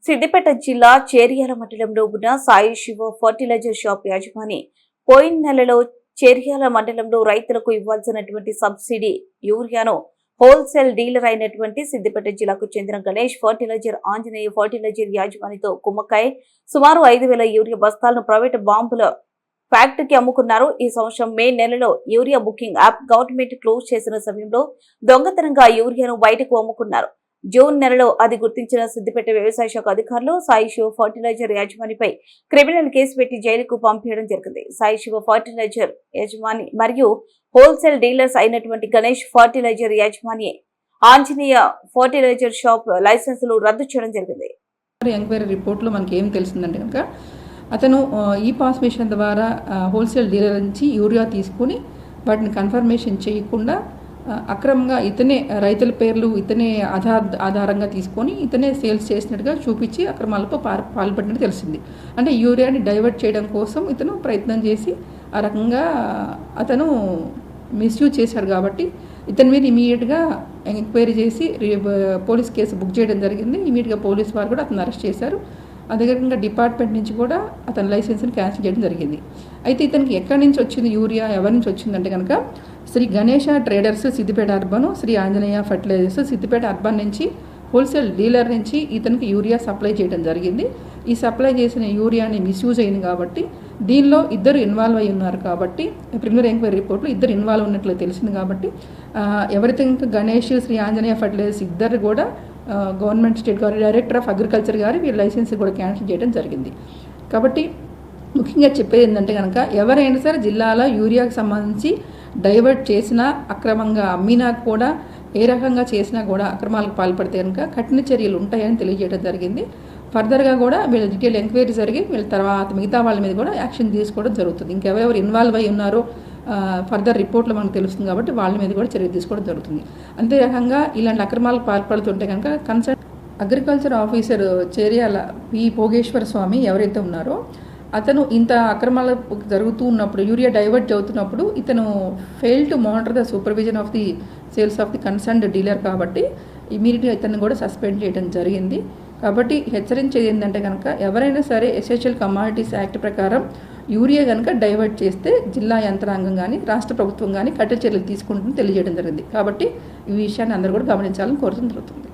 సిద్దిపేట జిల్లా చేర్యాల మండలంలో ఉన్న సాయి శివ ఫర్టిలైజర్ షాప్ యాజమాని పోయిన నెలలో చేర్యాల మండలంలో రైతులకు ఇవ్వాల్సినటువంటి సబ్సిడీ యూరియాను హోల్సేల్ డీలర్ అయినటువంటి సిద్దిపేట జిల్లాకు చెందిన గణేష్ ఫర్టిలైజర్ ఆంజనేయ ఫర్టిలైజర్ యాజమానితో కుమ్మకాయ సుమారు 5,000 యూరియా బస్తాలను ప్రైవేటు బాంబుల ఫ్యాక్టరీకి అమ్ముకున్నారు. ఈ సంవత్సరం మే నెలలో urea booking app government close చేసిన సమయంలో దొంగతనంగా యూరియాను బయటకు అమ్ముకున్నారు. జూన్ నెలలో అది గుర్తించిన సిద్దిపేట వ్యవసాయ శాఖ అధికారులు సాయి శివ ఫర్టిలైజర్ యాజమానిపై క్రిమినల్ కేసు పెట్టి జైలుకు పంపించడం జరిగింది. సాయి శివ ఫర్టిలైజర్ యాజమాని మరియు హోల్సేల్ డీలర్స్ అయినటువంటి గణేష్ ఫర్టిలైజర్ యాజమాని ఆంజనేయ ఫర్టిలైజర్ షాప్ లైసెన్సులు రద్దు చేయడం జరిగింది. ఎంక్వైరీ రిపోర్ట్లో మనకి ఏం తెలిసిందంటే కనుక అతను ఈ పాస్ మిషన్ ద్వారా హోల్సేల్ డీలర్ నుంచి యూరియా తీసుకుని వాటిని కన్ఫర్మేషన్ చేయకుండా అక్రమంగా ఇతనే రైతుల పేర్లు ఇతనే ఆధారంగా తీసుకొని ఇతనే సేల్స్ చేసినట్టుగా చూపించి అక్రమాలకు పాల్పడినట్టు తెలిసింది. అంటే యూరియాని డైవర్ట్ చేయడం కోసం ఇతను ప్రయత్నం చేసి ఆ రకంగా అతను మిస్యూజ్ చేశాడు. కాబట్టి ఇతని మీద ఇమీడియట్గా ఎంక్వైరీ చేసి పోలీస్ కేసు బుక్ చేయడం జరిగింది. ఇమీడియట్గా పోలీస్ వారు కూడా అతను అరెస్ట్ చేశారు. అదే రకంగా డిపార్ట్మెంట్ నుంచి కూడా అతని లైసెన్స్ని క్యాన్సిల్ చేయడం జరిగింది. అయితే ఇతనికి ఎక్కడి నుంచి వచ్చింది యూరియా, ఎవరి నుంచి వచ్చిందంటే కనుక Shri Ganesha traders Siddipet urban, Shri Anjaneya fertilisers Siddipet urban నుంచి హోల్సేల్ డీలర్ నుంచి ఇతనికి యూరియా సప్లై చేయడం జరిగింది. ఈ సప్లై చేసిన యూరియాని మిస్యూజ్ అయింది కాబట్టి దీనిలో ఇద్దరు ఇన్వాల్వ్ అయి ఉన్నారు. కాబట్టి ప్రిలిమినరీ ఎంక్వైరీ రిపోర్ట్లో ఇద్దరు ఇన్వాల్వ్ ఉన్నట్లు తెలిసింది. కాబట్టి ఎవరైతే ఇంకా గణేష్ శ్రీ ఆంజనేయ ఫర్టిలైజర్స్ ఇద్దరు కూడా government state director of agriculture గారు వీళ్ళ లైసెన్స్ కూడా క్యాన్సిల్ చేయడం జరిగింది. కాబట్టి ముఖ్యంగా చెప్పేది ఏంటంటే కనుక ఎవరైనా సరే జిల్లాలో యూరియాకి సంబంధించి డైవర్ట్ చేసినా అక్రమంగా అమ్మినా కూడా ఏ రకంగా చేసినా కూడా అక్రమాలకు పాల్పడితే కనుక కఠిన చర్యలు ఉంటాయని తెలియజేయడం జరిగింది. ఫర్దర్గా కూడా వీళ్ళ డీటెయిల్ ఎంక్వైరీ జరిగి వీళ్ళ తర్వాత మిగతా వాళ్ళ మీద కూడా యాక్షన్ తీసుకోవడం జరుగుతుంది. ఇంకెవరెవరు ఇన్వాల్వ్ అయి ఉన్నారో ఫర్దర్ రిపోర్ట్లో మనకు తెలుస్తుంది. కాబట్టి వాళ్ళ మీద కూడా చర్య తీసుకోవడం జరుగుతుంది. అంతే రకంగా ఇలాంటి అక్రమాలకు పాల్పడుతుంటే కనుక concern agriculture officer Cheriyal P Bhogeshwara Swamy ఎవరైతే ఉన్నారో అతను ఇంత అక్రమాలు జరుగుతూ ఉన్నప్పుడు యూరియా డైవర్ట్ అవుతున్నప్పుడు ఇతను fail to monitor the supervision of the sales of the concerned dealer కాబట్టి ఇమీడియట్గా ఇతను కూడా సస్పెండ్ చేయడం జరిగింది. కాబట్టి హెచ్చరించేది ఏంటంటే కనుక ఎవరైనా సరే ఎసెన్షియల్ కమాడిటీస్ యాక్ట్ ప్రకారం యూరియా కనుక డైవర్ట్ చేస్తే జిల్లా యంత్రాంగం కానీ రాష్ట్ర ప్రభుత్వం కానీ కఠిన చర్యలు తీసుకుంటుందని తెలియజేయడం జరిగింది. కాబట్టి ఈ విషయాన్ని అందరూ కూడా గమనించాలని కోరడం జరుగుతుంది.